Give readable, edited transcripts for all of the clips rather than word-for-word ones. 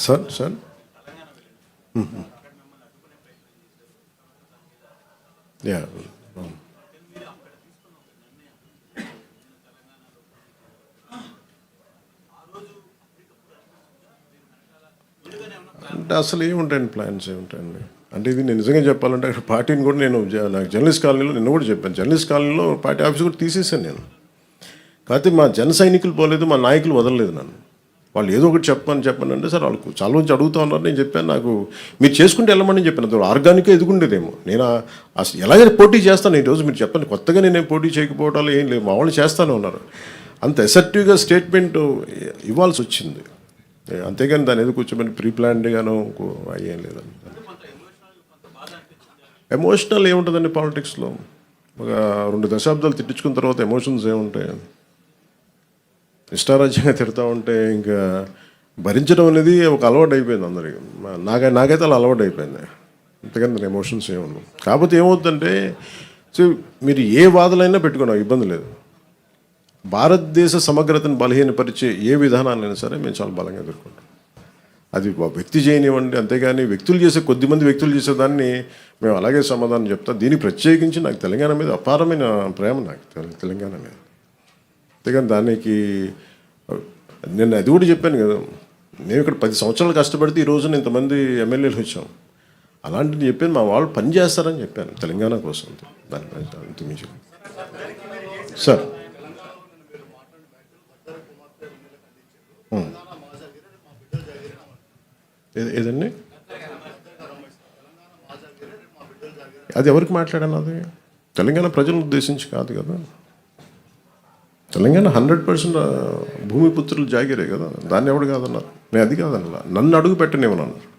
Sir yeah అంటే అసలు ఏముంటాయండి plans ఏముంటాయండి అంటే ఇది నేను నిజంగా చెప్పాలంటే అక్కడ పార్టీని కూడా నేను నాకు జర్నలిస్ట్ కాలనీలో నిన్న కూడా చెప్పాను జర్నలిస్ట్ కాలనీలో పార్టీ ఆఫీస్ కూడా తీసేసాను నేను కాకపోతే మా జన సైనికులు పోలేదు మా నాయకులు వదలలేదు నన్ను వాళ్ళు ఏదో ఒకటి చెప్పని అంటే సార్ వాళ్ళకు చాలా మంది అడుగుతూ ఉన్నారు నేను చెప్పాను నాకు మీరు చేసుకుంటే వెళ్ళమని చెప్పాను ఆర్గానిక్గా ఎదుగుండేదేమో నేను అసలు ఎలాగైనా పోటీ చేస్తాను ఈరోజు మీరు చెప్పండి కొత్తగా నేను పోటీ చేయకపోవడాలు ఏం లేదు మా వాళ్ళు చేస్తూనే ఉన్నారు అంత అసర్టివ్గా స్టేట్మెంట్ ఇవ్వాల్సి వచ్చింది అంతేగాని దాని ఏదో కూర్చోమని ప్రీ ప్లాన్డ్గాను అయ్యేం లేదండి ఎమోషనల్ ఏముంటుందండి పాలిటిక్స్లో ఒక 2 దశాబ్దాలు తిట్టించుకున్న తర్వాత ఎమోషన్స్ ఏముంటాయి ఇష్టారాజ్యంగా తిడతా ఉంటే ఇంకా భరించడం అనేది ఒక అలవాటు అయిపోయింది అందరికీ నాకైతే అలా అలవాటు అయిపోయింది అంతేగాని దాని ఎమోషన్స్ ఏముండవు కాకపోతే ఏమవుతుందంటే సో మీరు ఏ వాదనైనా పెట్టుకున్నాం ఇబ్బంది లేదు భారతదేశ సమగ్రతను బలహీనపరిచే ఏ విధానాలైనా సరే మేము చాలా బలంగా ఎదుర్కొంటాం అది వ్యక్తి చేయనివ్వండి అంతేగాని కొద్దిమంది వ్యక్తులు చేసేదాన్ని మేము అలాగే సమాధానం చెప్తాం దీనికి ప్రత్యేకించి నాకు తెలంగాణ మీద అపారమైన ప్రేమ నాకు తెలంగాణ మీద అంతేగాని దానికి నేను అది కూడా చెప్పాను కదా నేను ఇక్కడ 10 సంవత్సరాలు కష్టపడితే ఈ రోజున ఇంతమంది ఎమ్మెల్యేలు వచ్చాం అలాంటిది చెప్పాను మా వాళ్ళు పని చేస్తారని చెప్పాను తెలంగాణ కోసం దాని అంతమించి సార్ ఏదండి అది ఎవరికి మాట్లాడాను అది తెలంగాణ ప్రజలను ఉద్దేశించి కాదు కదా తెలంగాణ 100% భూమిపుత్రులు జాగిరే కదా దాన్ని ఎవడు కాదన్నారు నేను అది కాదన్నా నన్ను అడుగు పెట్టనివ్వనన్నారు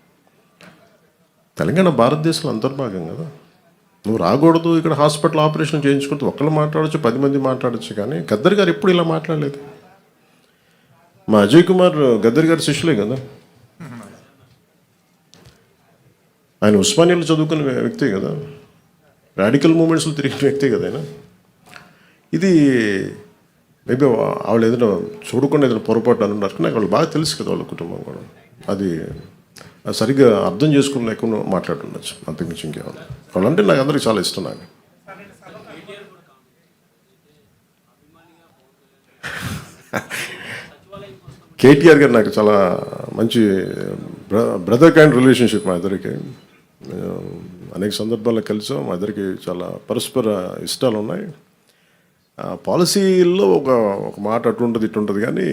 తెలంగాణ భారతదేశంలో అంతర్భాగం కదా నువ్వు రాకూడదు ఇక్కడ హాస్పిటల్ ఆపరేషన్ చేయించుకుంటూ ఒక్కళ్ళు మాట్లాడచ్చు 10 మంది మాట్లాడచ్చు కానీ గద్దర్ గారు ఎప్పుడు ఇలా మాట్లాడలేదు మా అజయ్ కుమార్ గద్దర్ గారి శిష్యులే కదా ఆయన ఉస్మానియాలో చదువుకున్న వ్యక్తే కదా రాడికల్ మూమెంట్స్లో తిరిగిన వ్యక్తే కదా ఆయన ఇది మేబీ వాళ్ళు ఏదైనా చూడకుండా ఏదైనా పొరపాటు అని ఉన్నారు నాకు వాళ్ళు బాగా తెలుసు కదా వాళ్ళ కుటుంబం కూడా అది సరిగ్గా అర్థం చేసుకుని లేకుండా మాట్లాడుండొచ్చు అంతకుమించి ఇంకేమన్నా వాళ్ళంటే నాకు అందరికీ చాలా ఇష్టం నాకు కేటీఆర్ గారు నాకు చాలా మంచి బ్రదర్ కైండ్ రిలేషన్షిప్ మా ఇద్దరికి అనేక సందర్భాల్లో కలిసాం మా ఇద్దరికి చాలా పరస్పర ఇష్టాలు ఉన్నాయి పాలసీల్లో ఒక మాట అటు ఉంటుంది ఇటు ఉంటుంది కానీ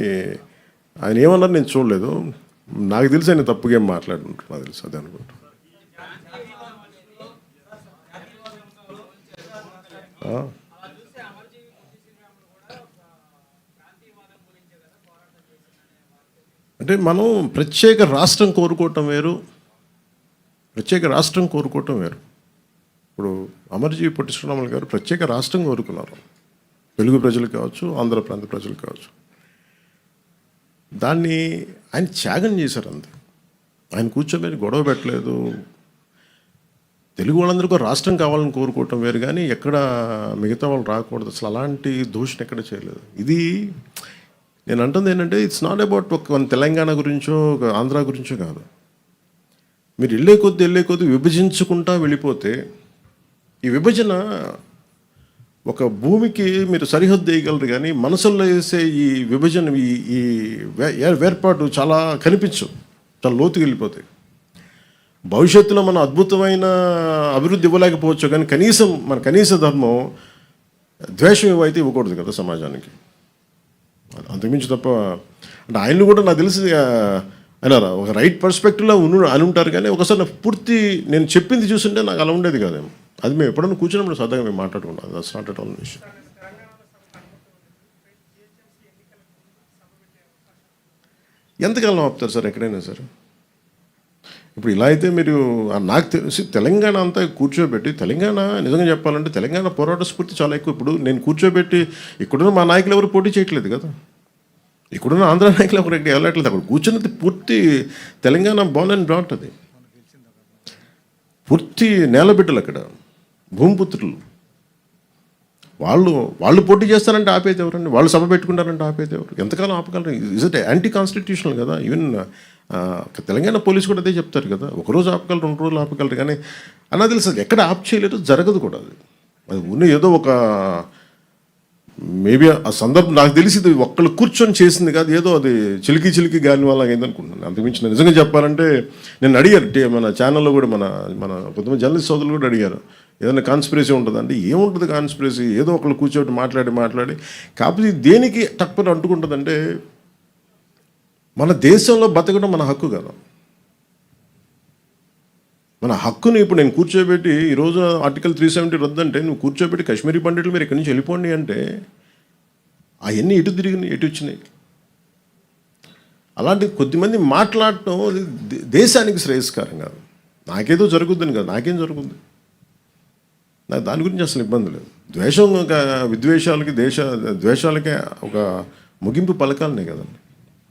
ఆయన ఏమన్నారు నేను చూడలేదు నాకు తెలిసి ఆయన తప్పుగా ఏం మాట్లాడుకుంటారు నాకు తెలుసు అదే అనుకుంటా అంటే మనం ప్రత్యేక రాష్ట్రం కోరుకోవటం వేరు ఇప్పుడు అమర్జీ పొట్టి శ్రీరాములు గారు ప్రత్యేక రాష్ట్రం కోరుకున్నారు తెలుగు ప్రజలు కావచ్చు ఆంధ్ర ప్రాంత ప్రజలు కావచ్చు దాన్ని ఆయన త్యాగం చేశారు అంతే ఆయన కూర్చోబెట్టి గొడవ పెట్టలేదు తెలుగు వాళ్ళందరికీ రాష్ట్రం కావాలని కోరుకోవటం వేరు కానీ ఎక్కడ మిగతా వాళ్ళు రాకూడదు అసలు అలాంటి దూషణ ఎక్కడ చేయలేదు ఇది నేను అంటుంది ఏంటంటే ఇట్స్ నాట్ అబౌట్ ఒక తెలంగాణ గురించో ఒక ఆంధ్ర గురించో కాదు మీరు వెళ్ళే కొద్దీ విభజించుకుంటా వెళ్ళిపోతే ఈ విభజన ఒక భూమికి మీరు సరిహద్దు వేయగలరు కానీ మనసుల్లో వేసే ఈ విభజన ఈ వేర్పాటు చాలా కనిపించవు చాలా లోతుకి వెళ్ళిపోతాయి భవిష్యత్తులో మనం అద్భుతమైన అభివృద్ధి ఇవ్వలేకపోవచ్చు కానీ మన కనీస ధర్మం ద్వేషం ఇవ్వైతే ఇవ్వకూడదు కదా సమాజానికి అంతకుమించి తప్ప అంటే ఆయన్ని కూడా నాకు తెలిసి ఆయన ఒక రైట్ పర్స్పెక్టివ్లో అని ఉంటారు కానీ ఒకసారి పూర్తి నేను చెప్పింది చూస్తుంటే నాకు అలా ఉండేది కాదేమో అది మేము ఎప్పుడైనా కూర్చున్నప్పుడు సరదాగా మేము మాట్లాడుకుంటాం దట్స్ నాట్ ఎట్ ఆల్ విషయం ఎంతకాలం ఆపుతారు సార్ ఎక్కడైనా సార్ ఇప్పుడు ఇలా అయితే మీరు నాకు తెలిసి తెలంగాణ అంతా కూర్చోబెట్టి తెలంగాణ నిజంగా చెప్పాలంటే తెలంగాణ పోరాట స్ఫూర్తి చాలా ఎక్కువ ఇప్పుడు నేను కూర్చోబెట్టి ఇక్కడున్న మా నాయకులు ఎవరు పోటీ చేయట్లేదు కదా ఇక్కడున్న ఆంధ్ర నాయకులు ఎవరు ఎక్కడ వెళ్ళట్లేదు అక్కడ కూర్చున్నది పూర్తి తెలంగాణ బోర్న్ అండ్ బ్రాట్ అది పూర్తి నేలబిడ్డలు అక్కడ భూమిపుత్రులు వాళ్ళు పోటీ చేస్తారంటే ఆపేది ఎవరండి వాళ్ళు సభ పెట్టుకుంటారంటే ఆపేది ఎవరు ఎంతకాలం ఆపగలరు ఇస్ ఇట్ యాంటీ కాన్స్టిట్యూషనల్ కదా ఈవెన్ తెలంగాణ పోలీసు కూడా అదే చెప్తారు కదా, ఒకరోజు ఆపగలరు, 2 రోజులు ఆపగలరు, కానీ అలా తెలుసు ఎక్కడ ఆప్ చేయలేరు, జరగదు కూడా అది ఉన్న ఏదో ఒక మేబీ ఆ సందర్భం నాకు తెలిసి ఇది ఒక్కళ్ళు కూర్చొని చేసింది కాదు, ఏదో అది చిలికి గాలి వల్ల అయింది అనుకుంటున్నాను. అంతకుమించి నిజంగా చెప్పాలంటే నేను అడిగారు మన ఛానల్లో కూడా మన కొంతమంది జర్నలిస్ట్ సోదరులు కూడా అడిగారు, ఏదైనా కాన్స్పిరసీ ఉంటుంది అంటే ఏముంటుంది కాన్స్పిరసీ, ఏదో ఒకళ్ళు కూర్చోబెట్టి మాట్లాడి కాకపోతే దేనికి తక్కువ అంటుకుంటుందంటే మన దేశంలో బతకడం మన హక్కు కదా, మన హక్కుని ఇప్పుడు నేను కూర్చోబెట్టి ఈరోజు ఆర్టికల్ 370 రద్దంటే నువ్వు కూర్చోబెట్టి కాశ్మీరీ పండితులు మీరు ఇక్కడి నుంచి వెళ్ళిపోండి అంటే అవన్నీ ఎటు తిరిగినాయి, ఎటు వచ్చినాయి. అలాంటి కొద్దిమంది మాట్లాడటం దేశానికి శ్రేయస్కరం కాదు. నాకేదో జరుగుద్దని కాదు, నాకేం జరుగుద్ది, నాకు దాని గురించి అసలు ఇబ్బంది లేదు. ద్వేషం విద్వేషాలకి ద్వేషాలకే ఒక ముగింపు పలకాలనే కదండి.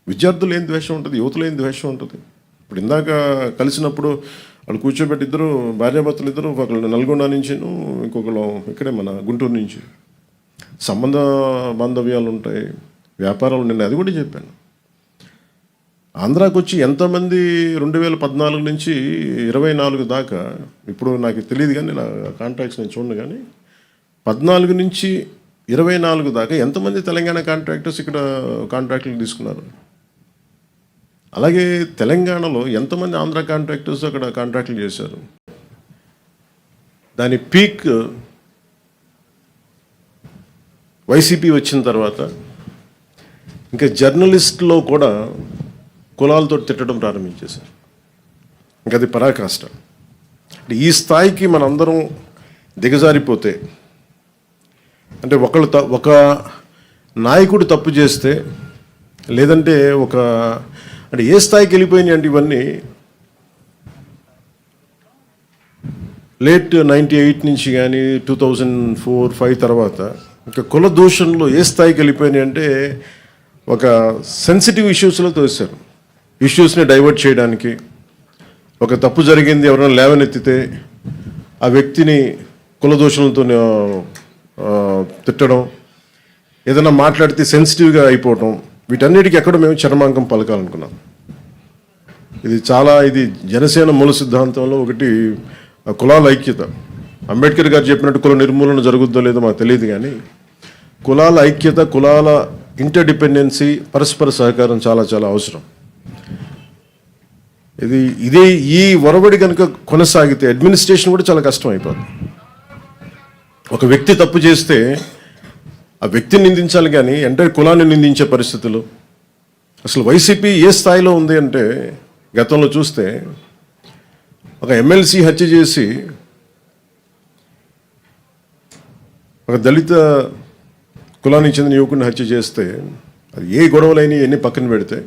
విద్యార్థులు ఏం ద్వేషం ఉంటుంది, యువతలో ఏం ద్వేషం ఉంటుంది. ఇప్పుడు ఇందాక కలిసినప్పుడు వాళ్ళు కూర్చోబెట్టి ఇద్దరు భార్యాభర్తలు ఇద్దరు, ఒకళ్ళు నల్గొండ నుంచి, ఇంకొకళ్ళు ఇక్కడే మన గుంటూరు నుంచి, సంబంధ బాంధవ్యాలు ఉంటాయి, వ్యాపారాలు. నేను అది కూడా చెప్పాను. ఆంధ్రాకి వచ్చి ఎంతమంది 2014 నుంచి 24 దాకా, ఇప్పుడు నాకు తెలియదు కానీ నా కాంట్రాక్ట్స్ నేను చూడను, కానీ 14 నుంచి 24 దాకా ఎంతమంది తెలంగాణ కాంట్రాక్టర్స్ ఇక్కడ కాంట్రాక్టులు తీసుకున్నారు. అలాగే తెలంగాణలో ఎంతమంది ఆంధ్ర కాంట్రాక్టర్స్ అక్కడ కాంట్రాక్టులు చేశారు. దాని పీక్ వైసీపీ వచ్చిన తర్వాత ఇంకా జర్నలిస్ట్లో కూడా కులాలతో తిట్టడం ప్రారంభించేశారు. ఇంకా అది పరాకాష్ట. అంటే ఈ స్థాయికి మనందరం దిగజారిపోతే, అంటే ఒక నాయకుడు తప్పు చేస్తే, లేదంటే అంటే ఏ స్థాయికి వెళ్ళిపోయినాయి అంటే ఇవన్నీ లేట్ 98 నుంచి కానీ 2004-05 తర్వాత ఇంకా కుల దూషణలు ఏ స్థాయికి వెళ్ళిపోయినాయి అంటే ఒక సెన్సిటివ్ ఇష్యూస్లో తోసారు. ఇష్యూస్ని డైవర్ట్ చేయడానికి, ఒక తప్పు జరిగింది ఎవరైనా లేవనెత్తితే ఆ వ్యక్తిని కుల దూషణలతో తిట్టడం, ఏదైనా మాట్లాడితే సెన్సిటివ్గా అయిపోవటం, వీటన్నిటికీ ఎక్కడో మేము చరమాంకం పలకాలనుకున్నాం. ఇది జనసేన మూల సిద్ధాంతంలో ఒకటి కులాల ఐక్యత. అంబేద్కర్ గారు చెప్పినట్టు కుల నిర్మూలన జరుగుద్దో లేదో మాకు తెలియదు, కానీ కులాల ఐక్యత, కులాల ఇంటర్డిపెండెన్సీ, పరస్పర సహకారం చాలా చాలా అవసరం. ఇదే ఈ ఒరవడి కనుక కొనసాగితే అడ్మినిస్ట్రేషన్ కూడా చాలా కష్టం అయిపోతుంది. ఒక వ్యక్తి తప్పు చేస్తే ఆ వ్యక్తిని నిందించాలి కానీ ఎంటైర్ కులాన్ని నిందించే పరిస్థితులు. అసలు వైసీపీ ఏ స్థాయిలో ఉంది అంటే గతంలో చూస్తే ఒక ఎమ్మెల్సీ హత్య చేసి ఒక దళిత కులానికి చెందిన యువకుడిని హత్య చేస్తే అది ఏ గొడవలైనా ఎన్ని పక్కన పెడితే,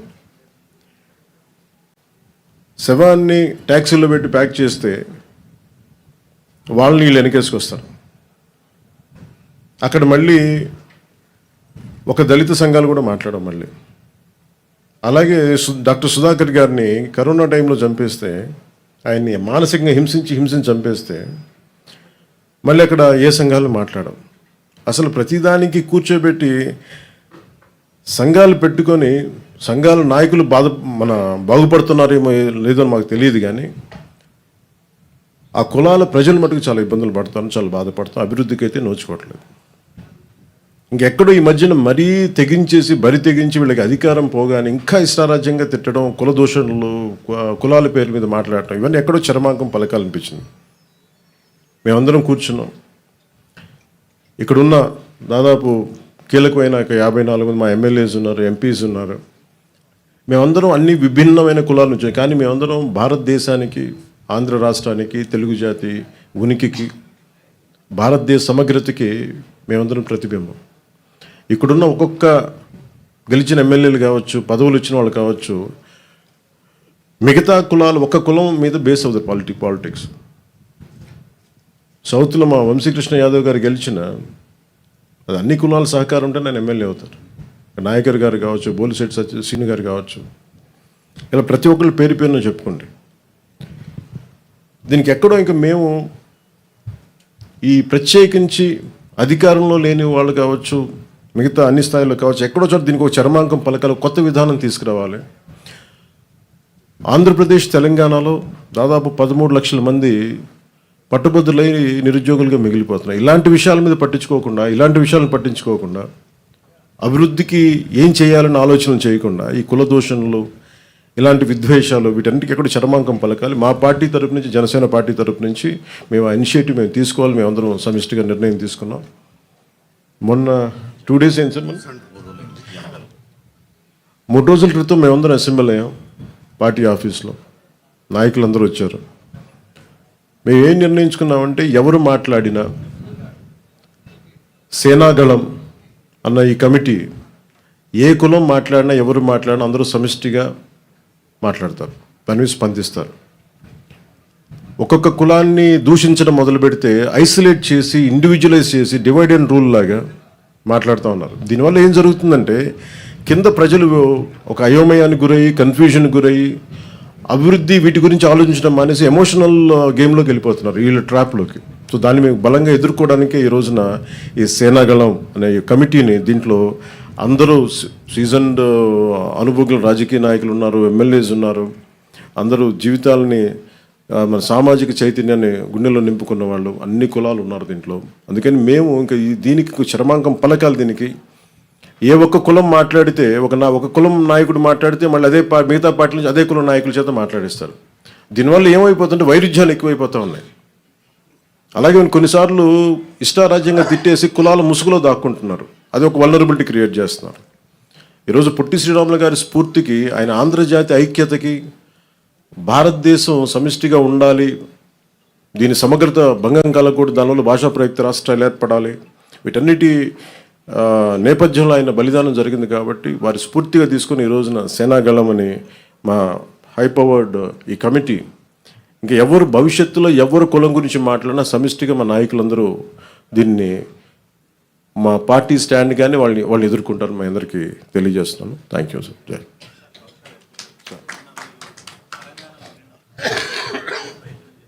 శవాన్ని ట్యాక్సీలో పెట్టి ప్యాక్ చేస్తే వాళ్ళని వీళ్ళు వెనకేసుకొస్తారు. అక్కడ మళ్ళీ ఒక దళిత సంఘాలు కూడా మాట్లాడడం మళ్ళీ. అలాగే డాక్టర్ సుధాకర్ గారిని కరోనా టైంలో చంపేస్తే, ఆయన్ని మానసికంగా హింసించి చంపేస్తే మళ్ళీ అక్కడ ఏ సంఘాలు మాట్లాడడం. అసలు ప్రతిదానికి కూర్చోబెట్టి సంఘాలు పెట్టుకొని సంఘాల నాయకులు బాగుపడుతున్నారేమో లేదో మాకు తెలియదు, కానీ ఆ కులాల ప్రజలు మటుకు చాలా ఇబ్బందులు పడతారు, చాలా బాధపడతాం, అభివృద్ధికి అయితే నోచుకోవట్లేదు. ఇంకెక్కడో ఈ మధ్యన మరీ బరి తెగించి వీళ్ళకి అధికారం పోగానే ఇంకా ఇష్టారాజ్యంగా తిట్టడం, కుల దూషణలు, కులాల పేరు మీద మాట్లాడటం, ఇవన్నీ ఎక్కడో చరమాంకం పలకాలనిపించింది. మేమందరం కూర్చున్నాం. ఇక్కడున్న దాదాపు కీలకమైన 54 మంది మా ఎమ్మెల్యేస్ ఉన్నారు, ఎంపీస్ ఉన్నారు. మేమందరం అన్ని విభిన్నమైన కులాల నుంచి, కానీ మేమందరం భారతదేశానికి, ఆంధ్ర రాష్ట్రానికి, తెలుగు జాతి ఉనికికి, భారతదేశ సమగ్రతకి మేమందరం ప్రతిబింబం. ఇక్కడున్న ఒక్కొక్క గెలిచిన ఎమ్మెల్యేలు కావచ్చు, పదవులు ఇచ్చిన వాళ్ళు కావచ్చు, మిగతా కులాలు ఒక కులం మీద బేస్ అవుతారు పాలిటిక్స్. సౌత్లో మా వంశీకృష్ణ యాదవ్ గారు గెలిచిన, అది అన్ని కులాల సహకారం ఉంటే నేను ఎమ్మెల్యే అవుతారు. నాయకర్ గారు కావచ్చు, బోలిశెట్టి శ్రీను గారు కావచ్చు, ఇలా ప్రతి ఒక్కరు పేరున చెప్పుకోండి. దీనికి ఎక్కడో ఇంకా మేము ఈ ప్రత్యేకించి అధికారంలో లేని వాళ్ళు కావచ్చు, మిగతా అన్ని స్థాయిలో కావచ్చు, ఎక్కడో చోట దీనికి ఒక చరమాంకం పలకాలి, కొత్త విధానం తీసుకురావాలి. ఆంధ్రప్రదేశ్ తెలంగాణలో దాదాపు 13 లక్షల మంది పట్టుబద్దులై నిరుద్యోగులుగా మిగిలిపోతున్నారు. ఇలాంటి విషయాల మీద పట్టించుకోకుండా, ఇలాంటి విషయాలను పట్టించుకోకుండా, అభివృద్ధికి ఏం చేయాలని ఆలోచన చేయకుండా ఈ కుల దూషణలు, ఇలాంటి విద్వేషాలు, వీటన్నిటికీ ఎక్కడ చరమాంకం పలకాలి. మా పార్టీ తరపు నుంచి, జనసేన పార్టీ తరపు నుంచి మేము ఆ ఇనిషియేటివ్ మేము తీసుకోవాలి. మేమందరం సమిష్టిగా నిర్ణయం తీసుకున్నాం. మొన్న 2 days అయింది సార్, మన 3 రోజుల క్రితం మేమందరం అసెంబ్లీ అయ్యాం పార్టీ ఆఫీస్లో. నాయకులందరూ వచ్చారు. మేము ఏం నిర్ణయించుకున్నామంటే, ఎవరు మాట్లాడినా సేనాగళం అన్న ఈ కమిటీ ఏ కులం మాట్లాడినా, ఎవరు మాట్లాడినా అందరూ సమిష్టిగా మాట్లాడతారు, దాని మీద స్పందిస్తారు. ఒక్కొక్క కులాన్ని దూషించడం మొదలు పెడితే ఐసోలేట్ చేసి, ఇండివిజువలైజ్ చేసి, డివైడ్ అండ్ రూల్ లాగా మాట్లాడుతూ ఉన్నారు. దీనివల్ల ఏం జరుగుతుందంటే, కింద ప్రజలు ఒక అయోమయానికి గురయ్యి, కన్ఫ్యూజన్కి గురయ్యి, అభివృద్ధి వీటి గురించి ఆలోచించడం మానేసి ఎమోషనల్ గేమ్లోకి వెళ్ళిపోతున్నారు, వీళ్ళ ట్రాప్లోకి. సో దాన్ని మేము బలంగా ఎదుర్కోవడానికే ఈ రోజున ఈ సేనాగళం అనే కమిటీని, దీంట్లో అందరూ సీజన్డ్ అనుభవజ్ఞులు, రాజకీయ నాయకులు ఉన్నారు, ఎమ్మెల్యేస్ ఉన్నారు, అందరూ జీవితాలని, మన సామాజిక చైతన్యాన్ని గుండెల్లో నింపుకున్న వాళ్ళు, అన్ని కులాలు ఉన్నారు దీంట్లో. అందుకని మేము ఇంకా దీనికి చరమాంకం పలకాలి. దీనికి ఏ ఒక్క కులం మాట్లాడితే, ఒక కులం నాయకుడు మాట్లాడితే మళ్ళీ అదే మిగతా పార్టీ నుంచి అదే కులం నాయకుల చేత మాట్లాడిస్తారు. దీనివల్ల ఏమైపోతుంటే వైరుధ్యాలు ఎక్కువైపోతూ ఉన్నాయి. అలాగే కొన్నిసార్లు ఇష్టారాజ్యంగా తిట్టేసి కులాల ముసుగులో దాక్కుంటున్నారు. అది ఒక వల్నరబిలిటీ క్రియేట్ చేస్తున్నారు. ఈరోజు పొట్టి శ్రీరాములు గారి స్ఫూర్తికి, ఆయన ఆంధ్రజాతి ఐక్యతకి, భారతదేశం సమిష్టిగా ఉండాలి, దీని సమగ్రత భంగం కలగకూడదు, దానివల్ల భాషా ప్రయుక్త రాష్ట్రాలు ఏర్పడాలి, వీటన్నిటి నేపథ్యంలో ఆయన బలిదానం జరిగింది. కాబట్టి వారి స్ఫూర్తిగా తీసుకుని ఈ రోజున సేనాగళం అని మా హై పవర్డ్ ఈ కమిటీ, ఇంకా ఎవరు భవిష్యత్తులో ఎవరు కులం గురించి మాట్లాడినా సమిష్టిగా మా నాయకులందరూ దీన్ని, మా పార్టీ స్టాండ్ కానీ వాళ్ళు ఎదుర్కొంటారు. మా అందరికీ తెలియజేస్తున్నాను. Thank you sir. జై.